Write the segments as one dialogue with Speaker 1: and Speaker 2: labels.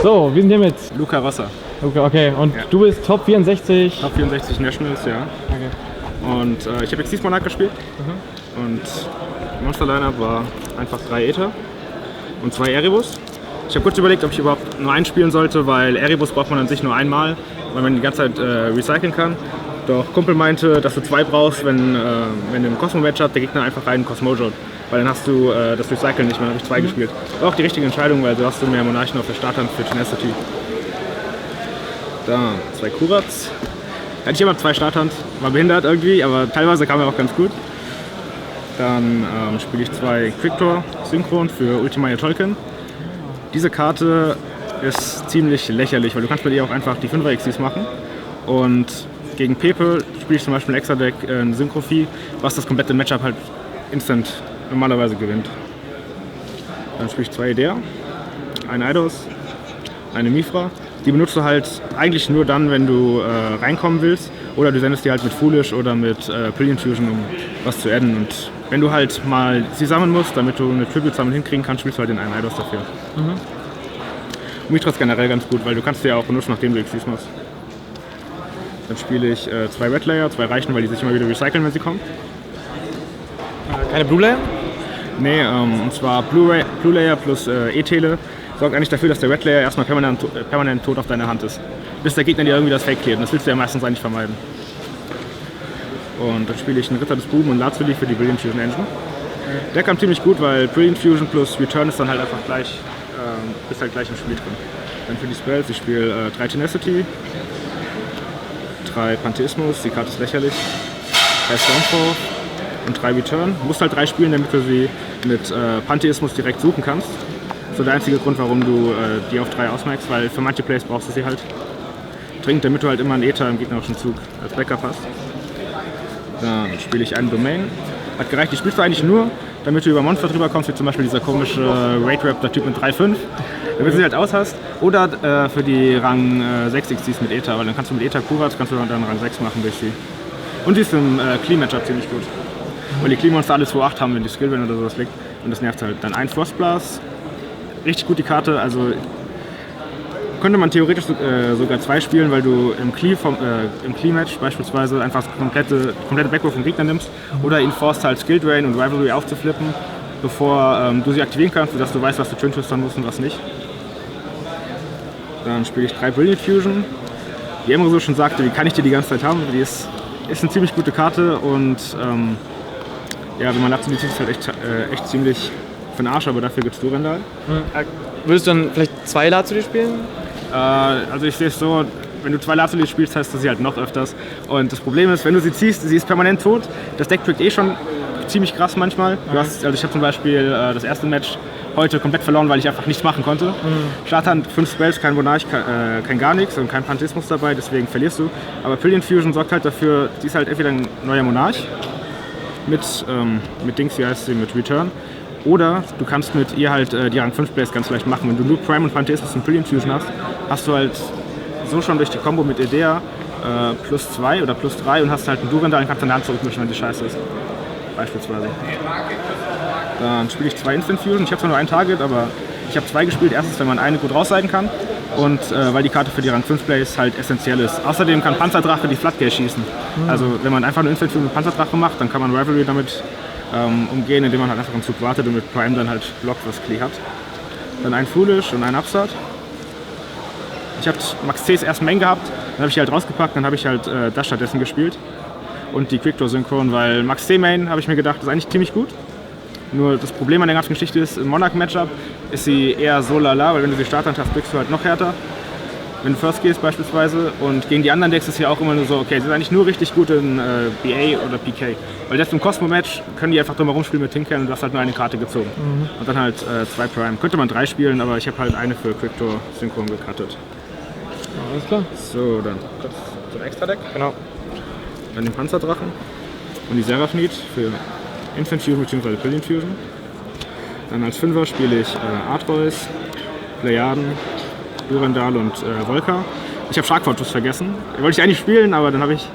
Speaker 1: So, wir sind hier mit
Speaker 2: Luca Rossa.
Speaker 1: Luca, okay. Und ja. Du bist Top 64?
Speaker 2: Top 64 Nationals, ja.
Speaker 1: Okay.
Speaker 2: Und ich habe Exceed Monarch gespielt. Und Monster Lineup war einfach 3 Aether und 2 Erebus. Ich habe kurz überlegt, ob ich überhaupt nur einen spielen sollte, weil Erebus braucht man an sich nur einmal, weil man die ganze Zeit recyceln kann. Doch Kumpel meinte, dass du 2 brauchst, wenn im Cosmo-Match hat der Gegner einfach rein Cosmojo. Weil dann hast du das Recyceln nicht mehr, dann habe ich 2 gespielt. War auch die richtige Entscheidung, weil so hast du mehr Monarchen auf der Starthand für Tenacity. Da, 2 Kurats. Hatte ich immer 2 Starthand, war behindert irgendwie, aber teilweise kam er auch ganz gut. Dann spiele ich 2 Quictor Synchron für Ultimate Tolkien. Diese Karte ist ziemlich lächerlich, weil du kannst mit ihr auch einfach die 5er Xyz machen. Und gegen Pepe spiele ich zum Beispiel ein Extra-Deck ein Synchrophi, was das komplette Matchup halt instant normalerweise gewinnt. Dann spiele ich 2 Idea, eine Eidos, eine Mifra. Die benutzt du halt eigentlich nur dann, wenn du reinkommen willst, oder du sendest die halt mit Foolish oder mit Brilliant Fusion, um was zu adden. Und wenn du halt mal sie sammeln musst, damit du eine Tribute zusammen hinkriegen kannst, spielst du halt den einen Eidos dafür. Mithra ist generell ganz gut, weil du kannst die ja auch benutzen, nachdem du Xyz machst. Dann spiele ich 2 Red Layer, 2 reichen, weil die sich immer wieder recyceln, wenn sie kommen.
Speaker 1: Keine Blue Layer?
Speaker 2: Nee, und zwar Blue Layer plus E-Tele sorgt eigentlich dafür, dass der Red Layer erstmal permanent tot auf deiner Hand ist. Bis der Gegner dir irgendwie das Fake klebt. Das willst du ja meistens eigentlich vermeiden. Und dann spiele ich einen Ritter des Buben und Lazuli für die Brilliant Fusion Engine. Der kam ziemlich gut, weil Brilliant Fusion plus Return ist dann halt einfach gleich, bist halt gleich im Spiel drin. Dann für die Spells, ich spiele 3 Tenacity, 3 Pantheismus, die Karte ist lächerlich, 3 Stormfall und 3 Return. Du musst halt 3 spielen, damit du sie mit Pantheismus direkt suchen kannst. Das ist so der einzige Grund, warum du die auf 3 ausmaxst, weil für manche Plays brauchst du sie halt dringend, damit du halt immer einen Aether im gegnerischen Zug als Backup hast. Dann spiele ich einen Domain. Hat gereicht, die spielst du eigentlich nur, damit du über Monster drüber kommst, wie zum Beispiel dieser komische Raid Raptor-Typ mit 3-5, damit du sie halt aus hast. Oder für die Rang 6 Xyz mit Aether, weil dann kannst du mit Aether Kurats, kannst du dann Rang 6 machen durch sie. Und die ist im Clean-Matchup ziemlich gut. Weil die Clean-Monster alle 2-8 haben, wenn die Skill-Wenn oder sowas liegt. Und das nervt halt. Dann ein Frostblast. Richtig gut die Karte, also könnte man theoretisch sogar 2 spielen, weil du im Clean-Match beispielsweise einfach das komplette Backrow vom Gegner nimmst oder ihn forst halt Skill Drain und Rivalry aufzuflippen, bevor du sie aktivieren kannst, sodass du weißt, was du Twin Twistern musst und was nicht. Dann spiele ich 3 Brilliant Fusion. Wie Emre so schon sagte, die kann ich dir die ganze Zeit haben. Die ist eine ziemlich gute Karte und ja, wenn man dazu ist es halt echt ziemlich für den Arsch, aber dafür gibt es Durandal.
Speaker 1: Würdest du dann vielleicht 2 Lazuli spielen?
Speaker 2: Also ich sehe es so, wenn du 2 Lazuli spielst, hast du sie halt noch öfters. Und das Problem ist, wenn du sie ziehst, sie ist permanent tot. Das Deck trickt eh schon ziemlich krass manchmal. Also ich habe zum Beispiel das erste Match heute komplett verloren, weil ich einfach nichts machen konnte. Starthand 5 Spells, kein Monarch, kein gar nichts und kein Pantheismus dabei, deswegen verlierst du. Aber Brilliant Fusion sorgt halt dafür, sie ist halt entweder ein neuer Monarch mit Dings, wie heißt sie, mit Return. Oder du kannst mit ihr halt die Rang 5 Plays ganz leicht machen. Wenn du nur Prime und Pantheismus und Brilliant Fusion hast, hast du halt so schon durch die Combo mit Idea plus 2 oder plus 3 und hast halt einen Durandal und kannst deine Hand zurückmischen, wenn die scheiße ist. Beispielsweise. Dann spiele ich 2 Instant Fusion. Ich habe zwar nur ein Target, aber ich habe 2 gespielt. Erstens, wenn man eine gut rausseiten kann und weil die Karte für die Rang 5 Plays halt essentiell ist. Außerdem kann Panzerdrache die Floodgate schießen. Also wenn man einfach nur Instant Fusion mit Panzerdrache macht, dann kann man Rivalry damit umgehen, indem man halt einfach am Zug wartet und mit Prime dann halt blockt, was Klee hat. Dann ein Foolish und ein Upstart. Ich habe Max C's ersten Main gehabt, dann habe ich halt rausgepackt, dann habe ich halt das stattdessen gespielt. Und die Quictor Synchron, weil Max C Main, habe ich mir gedacht, ist eigentlich ziemlich gut. Nur das Problem an der ganzen Geschichte ist, im Monarch-Matchup ist sie eher so lala, weil wenn du sie Starthand hast, kriegst du halt noch härter. Wenn du First gehst beispielsweise und gegen die anderen Decks ist ja auch immer nur so, okay, sie sind eigentlich nur richtig gut in BA oder PK. Weil selbst im Cosmo-Match können die einfach drumherum spielen mit Tinkern und du hast halt nur eine Karte gezogen. Und dann halt 2 Prime. Könnte man 3 spielen, aber ich habe halt eine für Quictor Synchron gecuttet.
Speaker 1: Alles klar.
Speaker 2: So, dann so ein Extra-Deck.
Speaker 1: Genau.
Speaker 2: Dann den Panzerdrachen und die Seraphonid für Instant Fusion bzw. Brilliant Fusion. Dann als 5er spiele ich Artreus, Plejaden, Durandal und Volker. Ich habe Shark Fortress vergessen. Den wollte ich eigentlich spielen, aber dann habe ich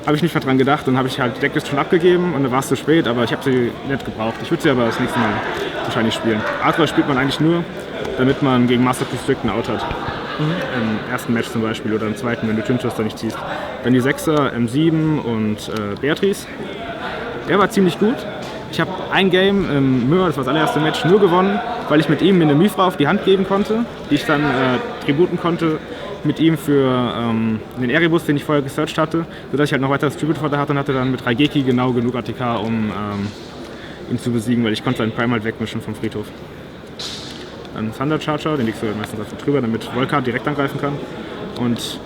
Speaker 2: habe ich nicht mehr dran gedacht. Dann habe ich halt die Decklist schon abgegeben und dann war es zu spät, aber ich habe sie nicht gebraucht. Ich würde sie aber das nächste Mal wahrscheinlich spielen. Arthur spielt man eigentlich nur, damit man gegen Master of the Strict einen Out hat. Im ersten Match zum Beispiel oder im zweiten, wenn du Twin Twister nicht ziehst. Dann die 6er, M7 und Beatrice. Der war ziemlich gut. Ich habe ein Game im Mirror, das war das allererste Match, nur gewonnen, weil ich mit ihm mir eine Mifra auf die Hand geben konnte, die ich dann tributen konnte mit ihm für den Erebus, den ich vorher gesearched hatte, sodass ich halt noch weiteres Tribute vor der hatte und hatte dann mit Raigeki genau genug ATK, um ihn zu besiegen, weil ich konnte seinen Prime halt wegmischen vom Friedhof. Dann Thunder Charger, den legst du meistens einfach drüber, damit Volkar direkt angreifen kann. Und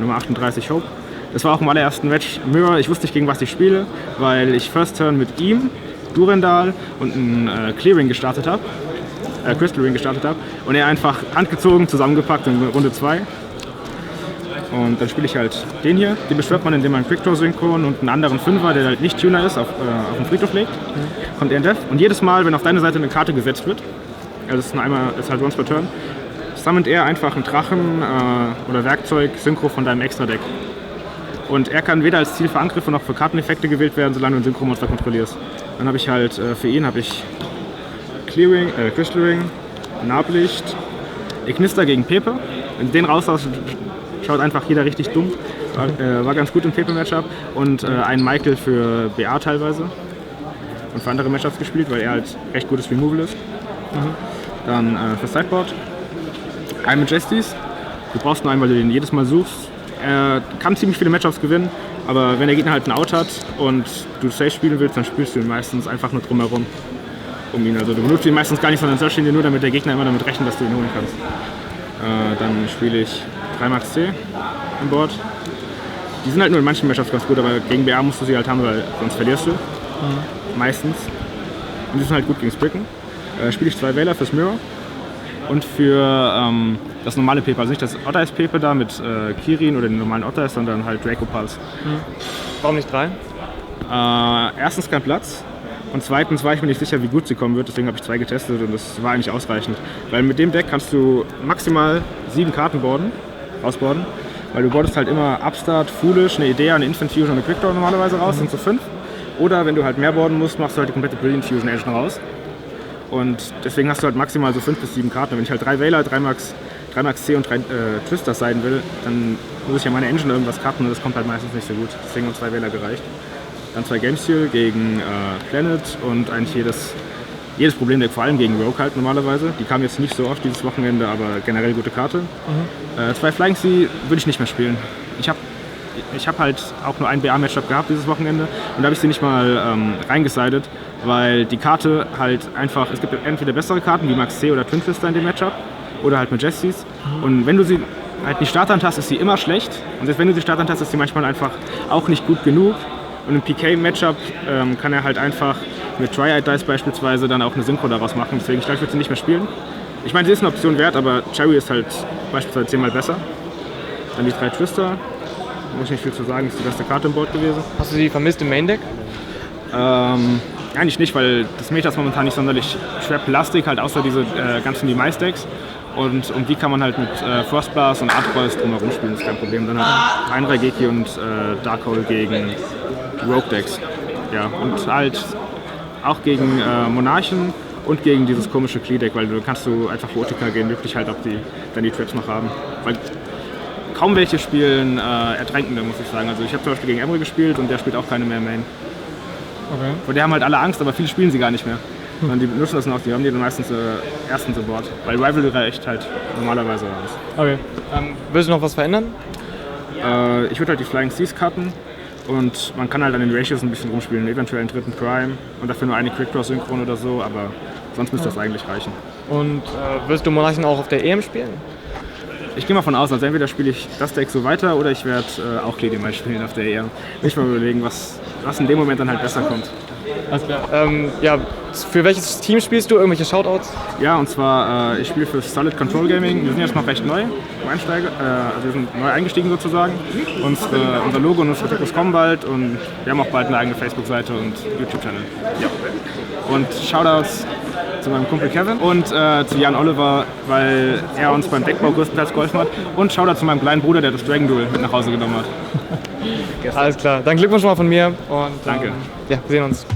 Speaker 2: Nummer 38 Hope. Das war auch im allerersten Match Mirror. Ich wusste nicht, gegen was ich spiele, weil ich First Turn mit ihm, Durendal und ein Clearing gestartet habe. Crystal Ring gestartet habe. Und er einfach handgezogen, zusammengepackt in Runde 2. Und dann spiele ich halt den hier. Den beschwört man, indem man Quick Draw Synchron und einen anderen Fünfer, der halt nicht Tuner ist, auf den Friedhof legt. Kommt er in Death. Und jedes Mal, wenn auf deine Seite eine Karte gesetzt wird, also das ist halt once per turn, summont er einfach einen Drachen oder Werkzeug Synchro von deinem Extra-Deck. Und er kann weder als Ziel für Angriffe noch für Karteneffekte gewählt werden, solange du einen Synchro-Monster kontrollierst. Dann habe ich halt für ihn Clearing, Crystal Ring, Nablicht, Ignister gegen Pepe. Wenn du den raushaust, schaut einfach jeder richtig dumm. War ganz gut im Pepe-Matchup. Und einen Michael für BA teilweise. Und für andere Matchups gespielt, weil er halt recht gutes Removal ist. Dann für Sideboard ein Majesties. Du brauchst nur einen, weil du den jedes Mal suchst. Er kann ziemlich viele Matchups gewinnen, aber wenn der Gegner halt einen Out hat und du safe spielen willst, dann spielst du ihn meistens einfach nur drumherum um ihn. Also du benutzt ihn meistens gar nicht, sondern searchst ihn dir nur, damit der Gegner immer damit rechnet, dass du ihn holen kannst. Dann spiele ich 3 Max C im Board. Die sind halt nur in manchen Matchups ganz gut, aber gegen BA musst du sie halt haben, weil sonst verlierst du. Meistens. Und die sind halt gut gegen Spricken. Spiele ich 2 Wähler fürs Mirror und für das normale Paper, also nicht das Otter-Ice Paper da mit Kirin oder den normalen Otter-Ice, sondern halt Draco Pulse.
Speaker 1: Warum nicht 3?
Speaker 2: Erstens kein Platz und zweitens war ich mir nicht sicher, wie gut sie kommen wird, deswegen habe ich 2 getestet und das war eigentlich ausreichend. Weil mit dem Deck kannst du maximal 7 Karten ausboarden, weil du boardest halt immer Upstart, Foolish, eine Idee, eine Instant Fusion und eine Quick Draw normalerweise raus, sind so 5. Oder wenn du halt mehr boarden musst, machst du halt die komplette Brilliant Fusion Engine raus. Und deswegen hast du halt maximal so 5 bis 7 Karten. Und wenn ich halt 3 Wähler, 3 Max C und 3 Twisters sein will, dann muss ich ja meine Engine irgendwas cutten und das kommt halt meistens nicht so gut. Deswegen haben 2 Wähler gereicht. Dann 2 Games hier gegen Planet und eigentlich jedes Problemdeck, vor allem gegen Rogue halt normalerweise. Die kam jetzt nicht so oft dieses Wochenende, aber generell gute Karte. 2 Flying Sea würde ich nicht mehr spielen. Ich hab halt auch nur ein BA-Matchup gehabt dieses Wochenende und da habe ich sie nicht mal reingesidet, weil die Karte halt einfach, es gibt entweder bessere Karten wie Max C oder Twin Twister in dem Matchup oder halt Majesties und wenn du sie halt nicht startern hast, ist sie immer schlecht und selbst wenn du sie startern hast, ist sie manchmal einfach auch nicht gut genug und im PK-Matchup kann er halt einfach mit Triad Dice beispielsweise dann auch eine Synchro daraus machen, deswegen ich glaube, ich würde sie nicht mehr spielen. Ich meine, sie ist eine Option wert, aber Cherry ist halt beispielsweise 10-mal besser. Dann die 3 Twister. Muss ich nicht viel zu sagen, ist die beste Karte im Board gewesen.
Speaker 1: Hast du sie vermisst im Main-Deck?
Speaker 2: Eigentlich nicht, weil das Meta ist momentan nicht sonderlich schwer Plastik, halt außer diese ganzen Demise-Decks. Und um die kann man halt mit Frost Blast und Artboys drumherum spielen, das ist kein Problem. Dann halt ein Raigeki und Darkhold gegen Rogue-Decks. Ja, und halt auch gegen Monarchen und gegen dieses komische Klee-Deck, weil du kannst einfach für OTK gehen, wirklich halt, ob die dann die Traps noch haben. Weil kaum welche spielen Ertränkende, muss ich sagen. Also ich habe zum Beispiel gegen Emre gespielt und der spielt auch keine mehr Main.
Speaker 1: Okay.
Speaker 2: Von der haben halt alle Angst, aber viele spielen sie gar nicht mehr. Sondern die nutzen das noch, die haben die dann meistens ersten Support. Weil Rivalry echt halt normalerweise ist.
Speaker 1: Okay. Willst du noch was verändern?
Speaker 2: Ich würde halt die Flying Seas cutten und man kann halt an den Ratios ein bisschen rumspielen, eventuell einen dritten Prime und dafür nur eine Quick Draw Synchron oder so, aber sonst müsste das eigentlich reichen.
Speaker 1: Und wirst du Monarchen auch auf der EM spielen?
Speaker 2: Ich gehe mal von aus, also entweder spiele ich das Deck so weiter oder ich werde auch Lady mal spielen auf der EM. Nicht mal überlegen, was in dem Moment dann halt besser kommt.
Speaker 1: Alles klar. Ja, für welches Team spielst du? Irgendwelche Shoutouts?
Speaker 2: Ja, und zwar, ich spiele für Solid Control Gaming. Wir sind jetzt noch recht neu, also wir sind neu eingestiegen sozusagen. Unser Logo und unsere Trikots kommen bald und wir haben auch bald eine eigene Facebook-Seite und YouTube-Channel. Ja. Und Shoutouts zu meinem Kumpel Kevin und zu Jan Oliver, weil er uns beim Deckbau größtenteils geholfen hat. Und Shoutout zu meinem kleinen Bruder, der das Dragon Duel mit nach Hause genommen hat. gestern.
Speaker 1: Alles klar. Dann Glückwunsch schon mal von mir und
Speaker 2: Danke.
Speaker 1: ja, wir sehen uns.